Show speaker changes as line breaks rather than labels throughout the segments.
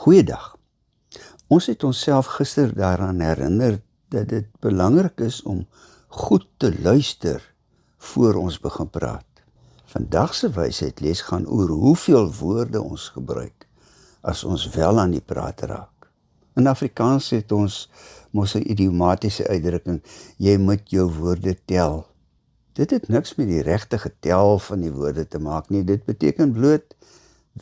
Goeiedag. Ons het onsself gister daaraan herinner dat dit belangrik is om goed te luister voor ons begin praat. Vandag se wysheidles gaan oor hoeveel woorde ons gebruik as ons wel aan die praat raak. In Afrikaans het ons mos 'n idiomatiese uitdrukking, jy moet jou woorde tel. Dit het niks met die regte getal van die woorde te maak nie, dit beteken bloot,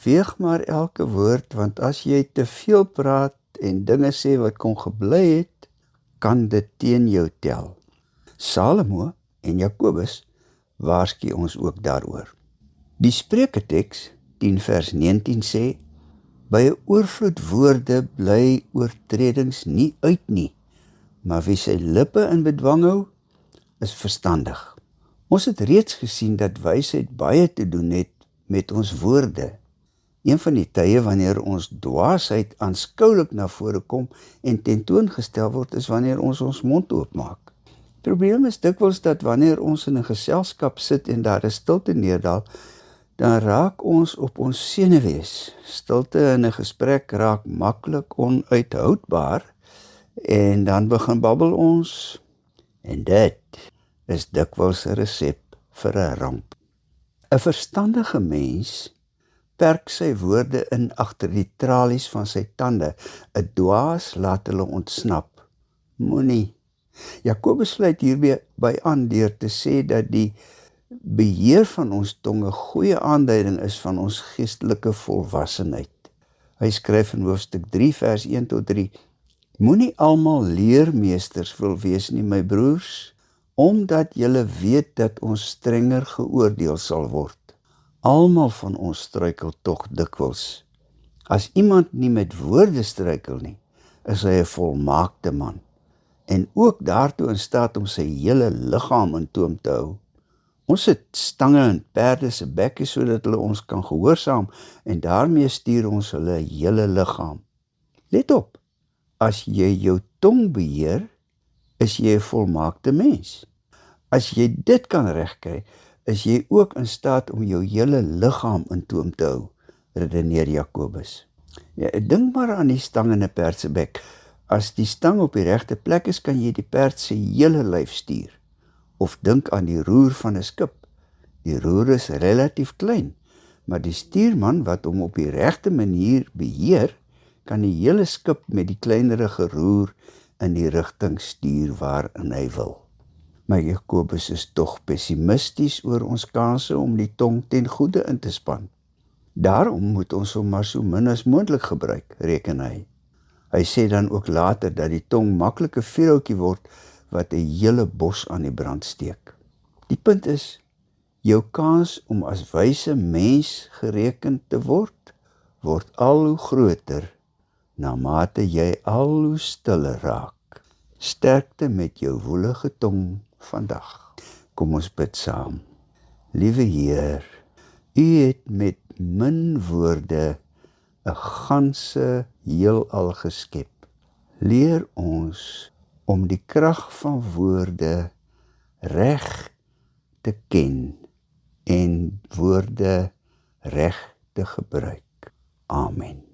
weeg maar elke woord, want as jy te veel praat en dinge sê wat kon gebly het, kan dit teen jou tel. Salomo en Jakobus waarsku ons ook daaroor. Die Spreuke-teks 10 vers 19 sê, by 'n oorvloed woorde bly oortredings nie uit nie, maar wie sy lippe in bedwang hou, is verstandig. Ons het reeds gesien dat wysheid baie te doen het met ons woorde. Een van die tye wanneer ons dwaasheid aanskoulik na vore kom en tentoongestel word, is wanneer ons ons mond oopmaak. Probleem is dikwels dat wanneer ons in 'n geselskap sit en daar is stilte neerdal, dan raak ons op ons senuwees. Stilte in 'n gesprek raak maklik onuithoudbaar en dan begin babbel ons, en dit is dikwels 'n resep vir 'n ramp. 'n Verstandige mens perk sy woorde in agter die tralies van sy tande. 'n Dwaas laat hulle ontsnap. Moenie. Jakobus sluit hierby aan deur te sê dat die beheer van ons tong 'n goeie aanduiding is van ons geestelike volwassenheid. Hy skryf in hoofstuk 3 vers 1 tot 3, moenie almal leermeesters wil wees nie, my broers, omdat julle weet dat ons strenger geoordeel sal word. Almal van ons struikel tog dikwels. As iemand nie met woorde struikel nie, is hy 'n volmaakte man, en ook daartoe in staat om sy hele liggaam in toom te hou. Ons het stange in perde se bekke sodat hulle ons kan gehoorsaam, en daarmee stuur ons hulle hele liggaam. Let op, as jy jou tong beheer, is jy 'n volmaakte mens. As jy dit kan regkry, is jy ook in staat om jou hele liggaam in toom te hou, redeneer Jakobus. Ja, dink maar aan die stang in 'n perd se bek. As die stang op die regte plek is, kan jy die perd se hele lyf stuur. Of dink aan die roer van 'n skip. Die roer is relatief klein, maar die stuurman wat hom op die regte manier beheer, kan die hele skip met die kleinerige roer in die rigting stuur waarin hy wil. Maar Jakobus is tog pessimisties oor ons kanse om die tong ten goeie in te span. Daarom moet ons hom maar so min as moontlik gebruik, reken hy. Hy sê dan ook later dat die tong maklik 'n vuurhoutjie word wat 'n hele bos aan die brand steek. Die punt is, jou kans om as wyse mens gereken te word al hoe groter, na mate jy al hoe stiller raak. Sterkte met jou woelige tong vandag. Kom ons bid saam. Liewe Heer, U het met min woorde 'n ganse heelal geskep. Leer ons om die krag van woorde reg te ken en woorde reg te gebruik. Amen.